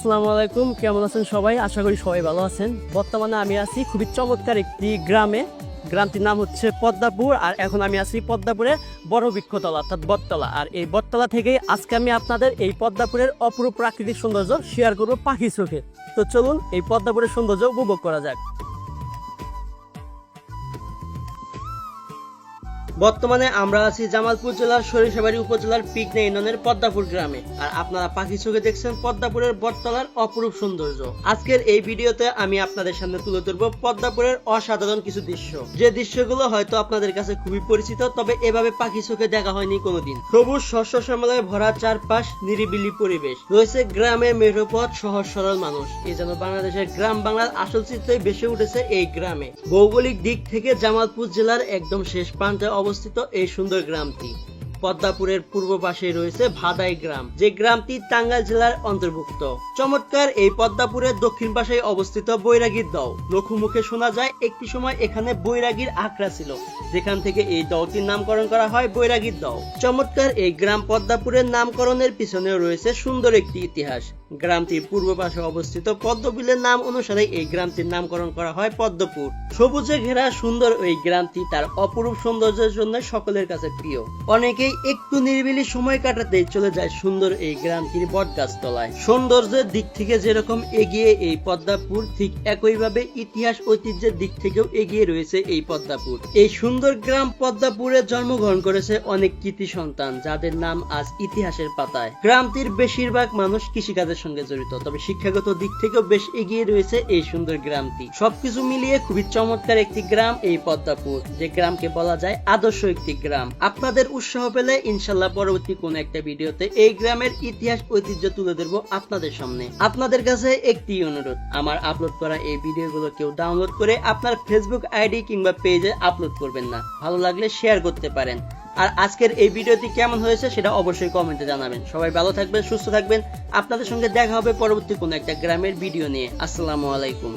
আসসালামু আলাইকুম, কেমন আছেন সবাই? আশা করি সবাই ভালো আছেন। বর্তমানে আমি আছি খুবই চমৎকার একটি গ্রামে। গ্রামটির নাম হচ্ছে পদ্মাপুর। আর এখন আমি আছি পদ্মাপুরে বড় বৃক্ষতলা অর্থাৎ বটতলা। আর এই বটতলা থেকেই আজকে আমি আপনাদের এই পদ্মাপুরের অপরূপ প্রাকৃতিক সৌন্দর্য শেয়ার করবো পাখি চোখে। তো চলুন এই পদ্মাপুরের সৌন্দর্য উপভোগ করা যাক। বর্তমানে আমরা আছি জামালপুর জেলার সরিষাবাড়ি উপজেলার পিকনা ইউনিয়নের পদ্মাপুর গ্রামে। আর আপনারা পাখি চোখে দেখছেন পদ্মাপুরের বটতলার অপরূপ সৌন্দর্য। আজকের এই ভিডিওতে আমি আপনাদের সামনে তুলে ধরবো পদ্মাপুরের অসাধারণ কিছু দৃশ্য, যে দৃশ্যগুলো হয়তো আপনাদের কাছে খুবই পরিচিত, তবে এভাবে পাখি চোখে দেখা হয়নি কোনোদিন। সবুজ শস্য শ্যামলায় ভরা চারপাশ, নিরিবিলি পরিবেশ, রয়েছে গ্রামে মেঠোপথ, সহজ সরল মানুষ। এই যেন বাংলাদেশের গ্রাম বাংলার আসল চিত্রই ভেসে উঠেছে এই গ্রামে। ভৌগোলিক দিক থেকে জামালপুর জেলার একদম শেষ প্রান্তে অবস্থিত এই সুন্দর গ্রামটি। পদ্মাপুরের পূর্ব পাশে রয়েছে ভাদাই গ্রাম, যে গ্রামটি টাঙ্গাইল জেলার অন্তর্ভুক্ত। চমৎকার এই পদ্মাপুরের দক্ষিণ পাশে অবস্থিত বৈরাগীর দও। লোকমুখে শোনা যায় একটি সময় এখানে বৈরাগীর আখড়া ছিল, যেখান থেকে এই দওটির নামকরণ করা হয় বৈরাগীর দও। চমৎকার এই গ্রাম পদ্মাপুরের নামকরণের পিছনেও রয়েছে সুন্দর একটি ইতিহাস। গ্রামটির পূর্ব পাশে অবস্থিত পদ্মবিলের নাম অনুসারে এই গ্রামটির নামকরণ করা হয় পদ্মপুর। সবুজে ঘেরা সুন্দর এই গ্রামটি তার অপরূপ সৌন্দর্যের জন্য সকলের কাছে প্রিয়। অনেকেই একটু নিরিবিলি সময় কাটাতে চলে যায় সুন্দর এই গ্রামটির বটগাছ তলায়। সৌন্দর্যের দিক থেকে যেরকম এগিয়ে এই পদ্মাপুর, ঠিক একইভাবে ইতিহাস ঐতিহ্যের দিক থেকেও এগিয়ে রয়েছে এই পদ্মাপুর। এই সুন্দর গ্রাম পদ্মাপুরে জন্মগ্রহণ করেছে অনেক কৃতি সন্তান, যাদের নাম আজ ইতিহাসের পাতায়। গ্রামটির বেশিরভাগ মানুষ কৃষিকাজের সঙ্গে জড়িত, তবে শিক্ষাগত দিক থেকেও বেশ এগিয়ে রয়েছে এই সুন্দর গ্রামটি। সবকিছু মিলিয়ে খুবই চমৎকার একটি গ্রাম এই পদ্মাপুর, যে গ্রামকে বলা যায় আদর্শ একটি গ্রাম। আপনাদের উৎসাহ পেলে ইনশাল্লাহ পরবর্তী কোন একটা ভিডিওতে এই গ্রামের ইতিহাস ঐতিহ্য তুলে ধরবো আপনাদের সামনে। আপনাদের কাছে একটি অনুরোধ, আমার আপলোড করা এই ভিডিওগুলো কেউ ডাউনলোড করে আপনার ফেসবুক আইডি কিংবা পেজে আপলোড করবেন না। ভালো লাগলে শেয়ার করতে পারেন। আর আজকের এই ভিডিওটি কেমন হয়েছে সেটা অবশ্যই কমেন্টে জানাবেন। সবাই ভালো থাকবেন, সুস্থ থাকবেন। আপনাদের সঙ্গে দেখা হবে পরবর্তী কোন একটা গ্রামের ভিডিও নিয়ে। আসসালামু আলাইকুম।